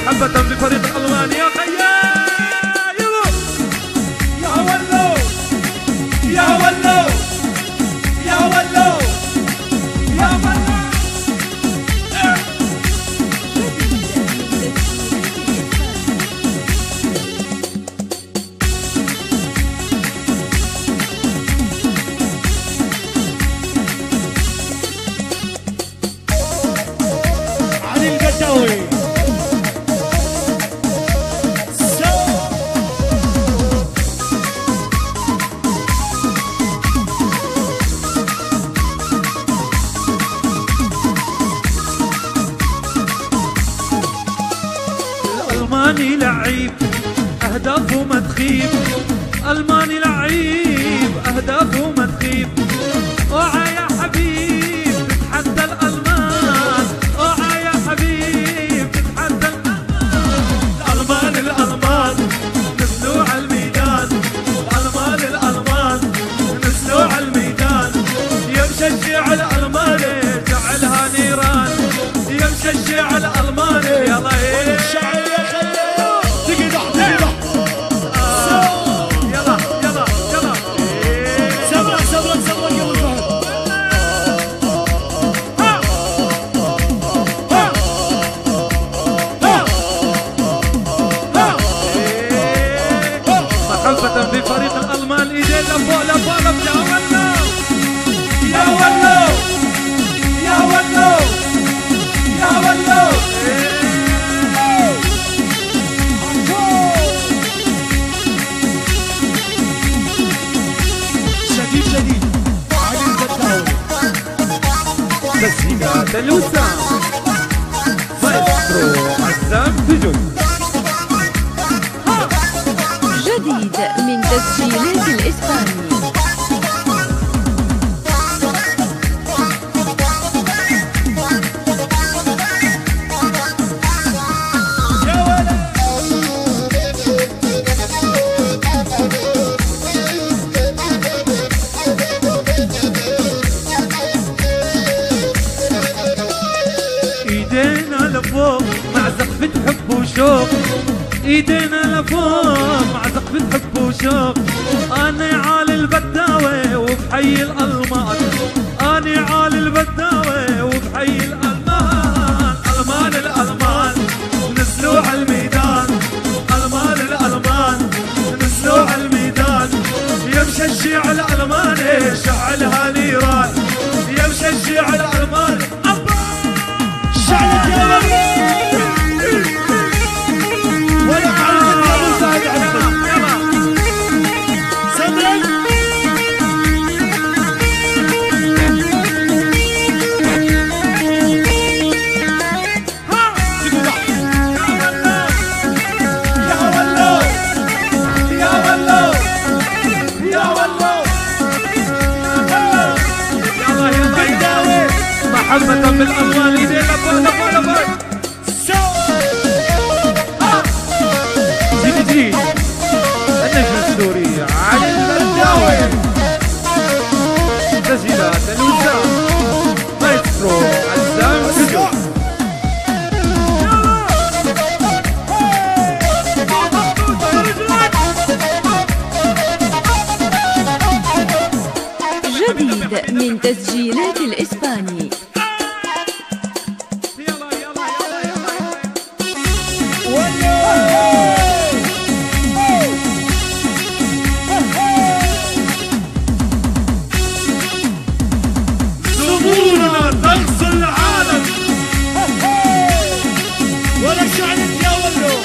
محبة بفريق الألمان يا خيال يا ولو يا ولو يا ولو يا ولو علي القداوي الألماني لعيب أهدافه ما تخيب، ألماني لعيب أهدافه ما تخيب. اوعى يا حبيب تتحدى الألمان، اوعى يا حبيب تتحدى الألمان. الألمان نزلوا على الميدان، الألمان نزلوا على الميدان. يا مشجع الألماني جعلها نيران، يا مشجع الألماني يلا شعر يا خلو تقدح تقدح يلا يلا يلا سبرك سبرك سبرك يا ابو محبة بفريق الألمان ايدين لفوق لفوق لفوق. يا ولو يا ولو يا ولو شديد شديد علي القداوي تسجيلات الوسام مايسترو عزام بجد. جديد من تسجيلات الإسباني. ايدينا لفوق مع زقفة حب وشوق، ايدينا لفوق مع زقفة حب وشوق. انا عالي البداوي وبحي الألمان، انا عالي البداوي وبحي الألمان. الألمان نزلوا على الميدان، الألمان نزلوا على الميدان. يا مشجع الألماني شعلها نيران، يا مشجع الألماني شعلك يا ولد ولا علي ابو سعد عبد سبرك محبة بالألوان ايدين لفوق لفوق لفوق. جديد النجم السوري علي البداوي. تسجيلات الوسام مايسترو عزام بجد. جديد من تسجيلات الإسباني. زبوننا تغزو العالم ولا شعلك يا ولو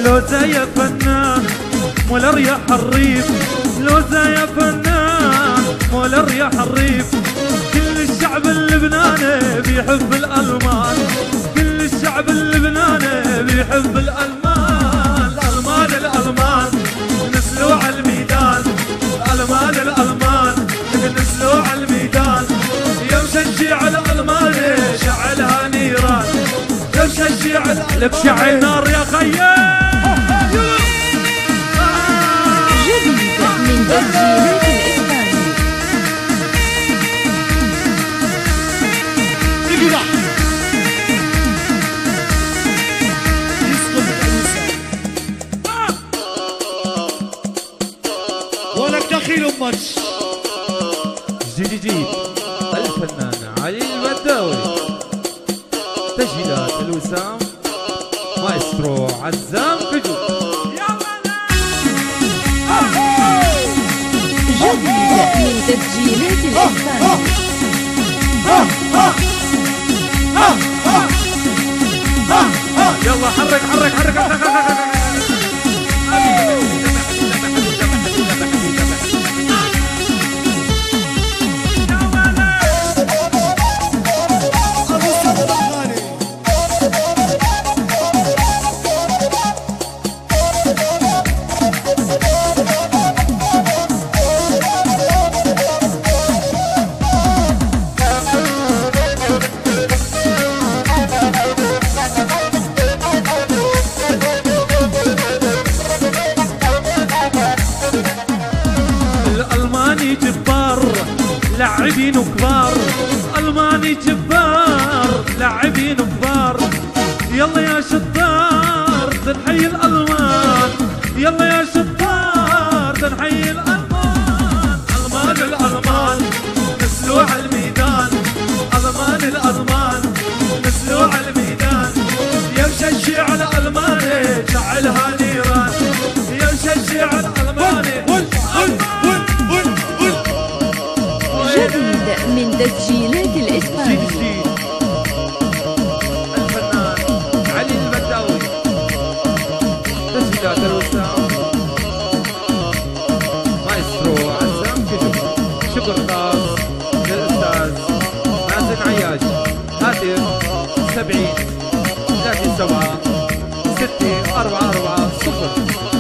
لوزة يا فنان مولا رياح الريف، لوزة يا فنان مولا رياح الريف. كل الشعب اللبناني بيحب الألمان، كل الشعب اللبناني بيحب الألمان. الألمان نزلوا على الميدان، الألمان لك شعل نار يا خيال. جديد من تسجيلات الإسباني. اقدح يسقط الإنسان ولك دخيل الماتش. جديد الفنان علي البداوي، تسجيلات الوسام مايسترو عزام فجو. جديد من تسجيلات الإسباني. يلا حرك حرك حرك حرك حرك. الألماني جبار لاعبين كبار، ألماني جبار لاعبين كبار. يلا يا شطار تنحيي الألمان، يلا يا شطار تنحيي الألمان. ألمان الألمان نسلوا على الميدان، ألمان الألمان نسلوا على الميدان. يا مشجع على ألماني شعلها نيران، يا مشجع على ألماني. جديد من تسجيلات الإسباني. الفنان علي البداوي، تسجيلات الوسام مايسترو عزام فجو. شكر خاص للأستاذ مازن عياش. هاتف 70 37 60 44 0.